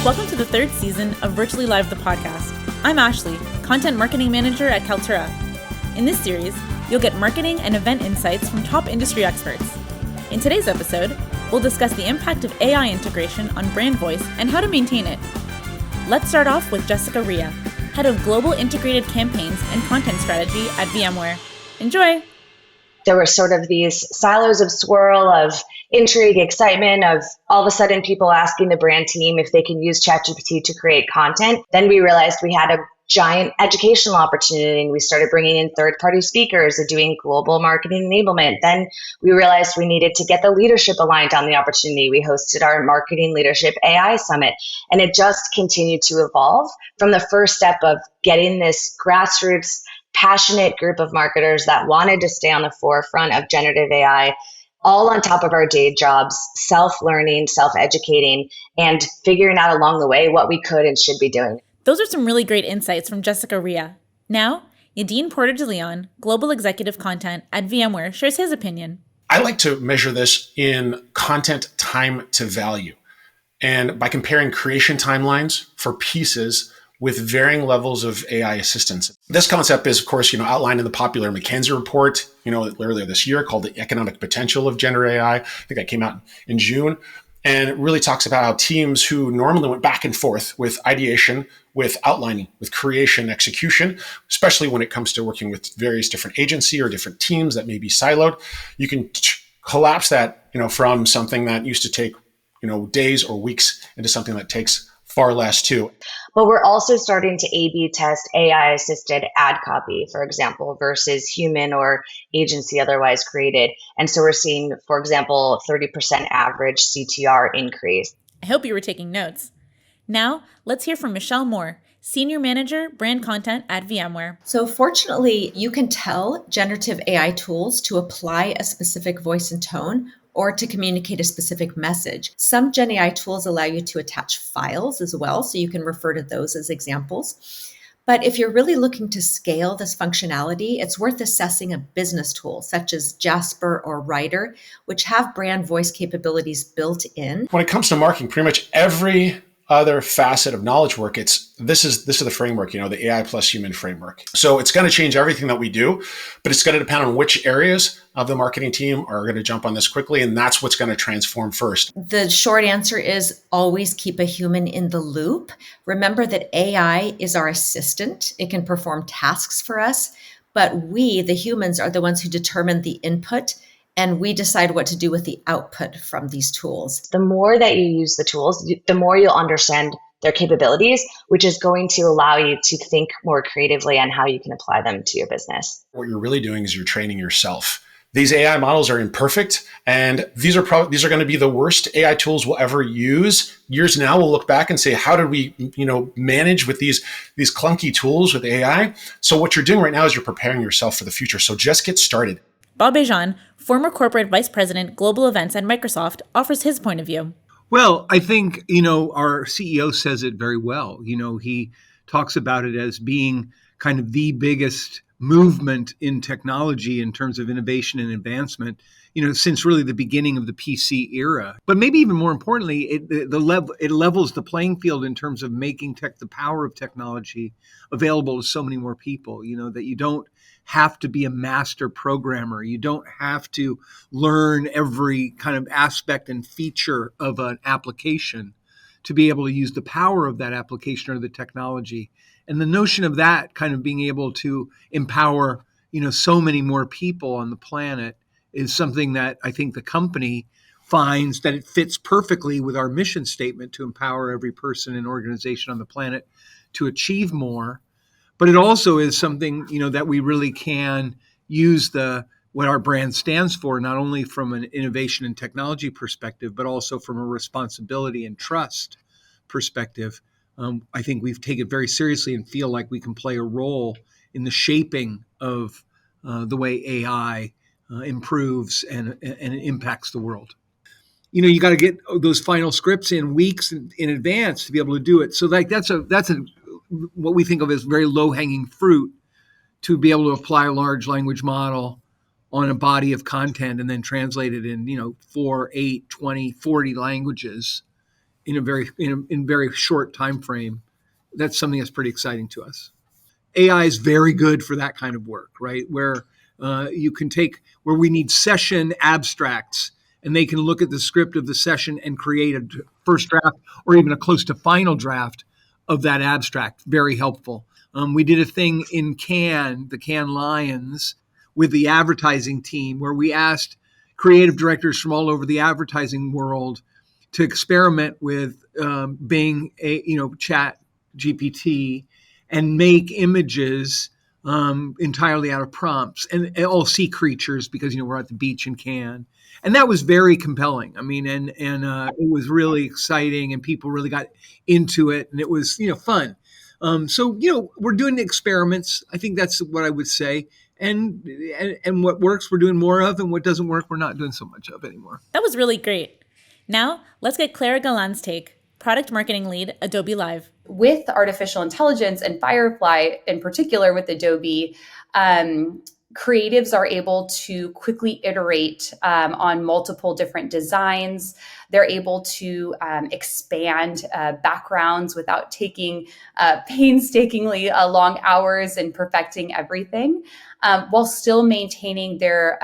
Welcome to the third season of Virtually Live the podcast. I'm Ashley, Content Marketing Manager at Kaltura. In this series, you'll get marketing and event insights from top industry experts. In today's episode, we'll discuss the impact of AI integration on brand voice and how to maintain it. Let's start off with Jessica Hreha, Head of Global Integrated Campaigns and Content Strategy at VMware. Enjoy! There were sort of these silos of swirl, of intrigue, excitement, of all of a sudden people asking the brand team if they can use ChatGPT to create content. Then we realized we had a giant educational opportunity and we started bringing in third-party speakers and doing global marketing enablement. Then we realized we needed to get the leadership aligned on the opportunity. We hosted our Marketing Leadership AI Summit, and it just continued to evolve from the first step of getting this grassroots passionate group of marketers that wanted to stay on the forefront of generative AI, all on top of our day jobs, self-learning, self-educating, and figuring out along the way what we could and should be doing. Those are some really great insights from Jessica Hreha. Now, Yadin Porter de Leon, Global Executive Content at VMware, shares his opinion. I like to measure this in content time to value, and by comparing creation timelines for pieces with varying levels of AI assistance. This concept is, of course, outlined in the popular McKinsey report, earlier this year called The Economic Potential of Generative AI. I think that came out in June. And it really talks about how teams who normally went back and forth with ideation, with outlining, with creation, execution, especially when it comes to working with various different agency or different teams that may be siloed, you can collapse that, from something that used to take, days or weeks into something that takes far less too. But we're also starting to A/B test AI-assisted ad copy, for example, versus human or agency otherwise created. And so we're seeing, for example, 30% average CTR increase. I hope you were taking notes. Now, let's hear from Michelle Moore, Senior Manager, Brand Content at VMware. So fortunately, you can tell generative AI tools to apply a specific voice and tone or to communicate a specific message. Some Gen AI tools allow you to attach files as well, so you can refer to those as examples. But if you're really looking to scale this functionality, it's worth assessing a business tool such as Jasper or Writer, which have brand voice capabilities built in. When it comes to marketing, pretty much every other facet of knowledge work, this is the framework, the AI plus human framework. So it's going to change everything that we do, but it's going to depend on which areas of the marketing team are going to jump on this quickly, and that's what's going to transform first. The short answer is always keep a human in the loop. Remember that AI is our assistant. It can perform tasks for us, but we, the humans, are the ones who determine the input, and we decide what to do with the output from these tools. The more that you use the tools, the more you'll understand their capabilities, which is going to allow you to think more creatively on how you can apply them to your business. What you're really doing is you're training yourself. These AI models are imperfect, and these are going to be the worst AI tools we'll ever use. Years now, we'll look back and say, how did we, manage with these clunky tools with AI? So what you're doing right now is you're preparing yourself for the future. So just get started. Bejan, former Corporate Vice President, Global Events at Microsoft, offers his point of view. Well, I think, our CEO says it very well. He talks about it as being kind of the biggest movement in technology in terms of innovation and advancement, since really the beginning of the PC era. But maybe even more importantly, it levels the playing field in terms of making the power of technology available to so many more people, that you don't have to be a master programmer. You don't have to learn every kind of aspect and feature of an application to be able to use the power of that application or the technology. And the notion of that kind of being able to empower, so many more people on the planet is something that I think the company finds that it fits perfectly with our mission statement to empower every person and organization on the planet to achieve more. But it also is something, that we really can use what our brand stands for, not only from an innovation and technology perspective, but also from a responsibility and trust perspective. I think we've taken it very seriously and feel like we can play a role in the shaping of the way AI improves and impacts the world. You got to get those final scripts in weeks in advance to be able to do it. So that's what we think of as very low-hanging fruit to be able to apply a large language model on a body of content and then translate it in, 4, 8, 20, 40 languages in a very short time frame. That's something that's pretty exciting to us. AI is very good for that kind of work, right? Where you can take where we need session abstracts, and they can look at the script of the session and create a first draft or even a close to final draft of that abstract. Very helpful. We did a thing in Cannes, the Cannes Lions, with the advertising team, where we asked creative directors from all over the advertising world to experiment with Bing, Chat GPT, and make images entirely out of prompts and all sea creatures, because we're at the beach in Cannes, and that was very compelling. I mean, and it was really exciting, and people really got into it, and it was fun. So we're doing experiments. I think that's what I would say. And what works, we're doing more of, and what doesn't work, we're not doing so much of anymore. That was really great. Now, let's get Clara Galán's take, product marketing lead, Adobe Live. With artificial intelligence and Firefly, in particular with Adobe, creatives are able to quickly iterate on multiple different designs. They're able to expand backgrounds without taking painstakingly long hours and perfecting everything, while still maintaining their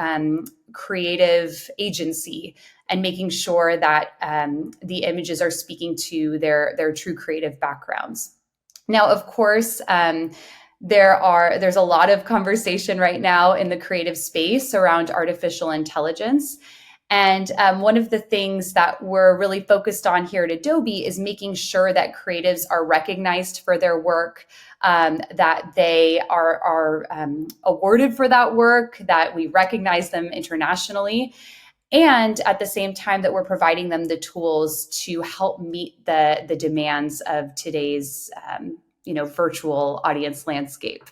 creative agency and making sure that the images are speaking to their true creative backgrounds. Now, of course, there's a lot of conversation right now in the creative space around artificial intelligence. And one of the things that we're really focused on here at Adobe is making sure that creatives are recognized for their work, that they are awarded for that work, that we recognize them internationally. And at the same time that we're providing them the tools to help meet the demands of today's virtual audience landscape.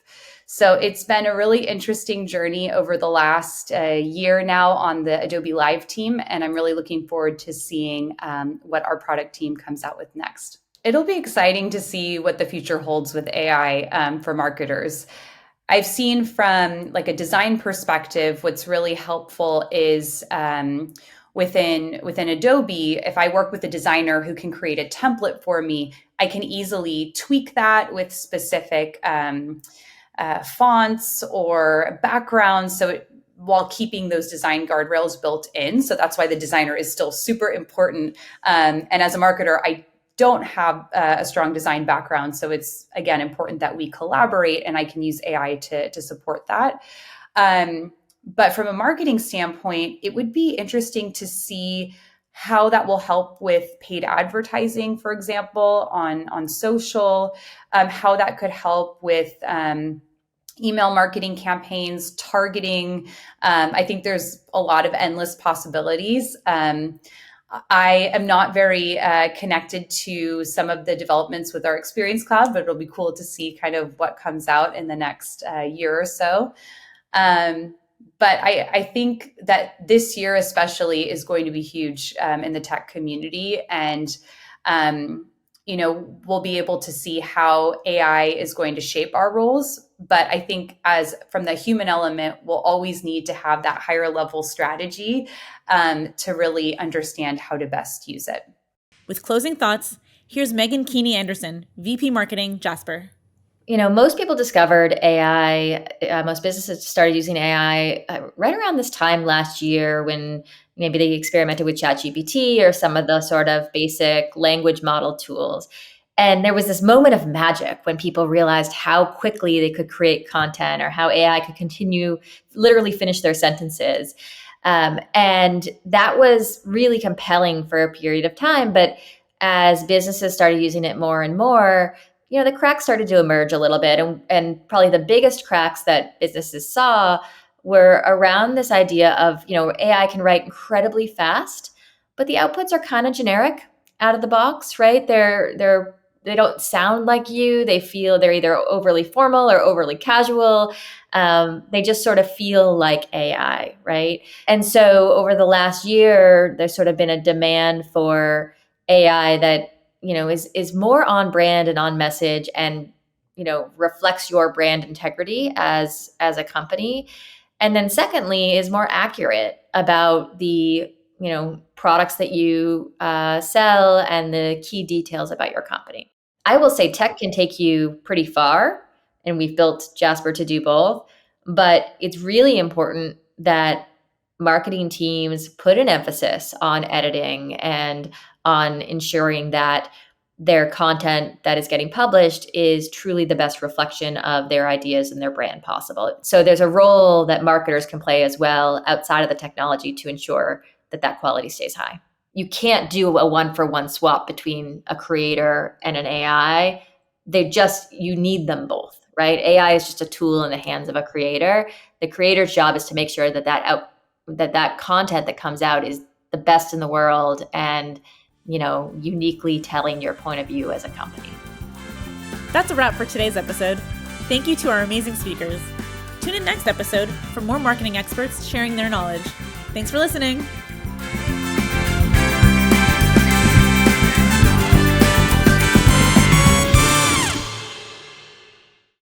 So it's been a really interesting journey over the last year now on the Adobe Live team, and I'm really looking forward to seeing what our product team comes out with next. It'll be exciting to see what the future holds with AI for marketers. I've seen from like a design perspective, what's really helpful is within Adobe, if I work with a designer who can create a template for me, I can easily tweak that with specific fonts or backgrounds, while keeping those design guardrails built in. So that's why the designer is still super important. And as a marketer, I don't have a strong design background. So it's, again, important that we collaborate, and I can use AI to support that. But from a marketing standpoint, it would be interesting to see how that will help with paid advertising, for example, on social, how that could help with email marketing campaigns, targeting. I think there's a lot of endless possibilities. I am not very connected to some of the developments with our Experience Cloud, but it'll be cool to see kind of what comes out in the next year or so. But I think that this year especially is going to be huge in the tech community. And, we'll be able to see how AI is going to shape our roles. But I think from the human element, we'll always need to have that higher level strategy to really understand how to best use it. With closing thoughts, here's Meghan Keaney Anderson, VP Marketing, Jasper. Most people discovered AI, most businesses started using AI right around this time last year, when maybe they experimented with ChatGPT or some of the sort of basic language model tools. And there was this moment of magic when people realized how quickly they could create content, or how AI could literally finish their sentences. And that was really compelling for a period of time. But as businesses started using it more and more, the cracks started to emerge a little bit. And probably the biggest cracks that businesses saw were around this idea of, AI can write incredibly fast, but the outputs are kind of generic out of the box, right? They don't sound like you. They feel they're either overly formal or overly casual. They just sort of feel like AI, right? And so over the last year, there's sort of been a demand for AI that is more on brand and on message, and reflects your brand integrity as a company. And then secondly, is more accurate about the products that you sell and the key details about your company. I will say tech can take you pretty far, and we've built Jasper to do both, but it's really important that marketing teams put an emphasis on editing and on ensuring that their content that is getting published is truly the best reflection of their ideas and their brand possible. So there's a role that marketers can play as well outside of the technology to ensure that quality stays high. You can't do a one-for-one swap between a creator and an AI. You need them both, right? AI is just a tool in the hands of a creator. The creator's job is to make sure that content that comes out is the best in the world and uniquely telling your point of view as a company. That's a wrap for today's episode. Thank you to our amazing speakers. Tune in next episode for more marketing experts sharing their knowledge. Thanks for listening.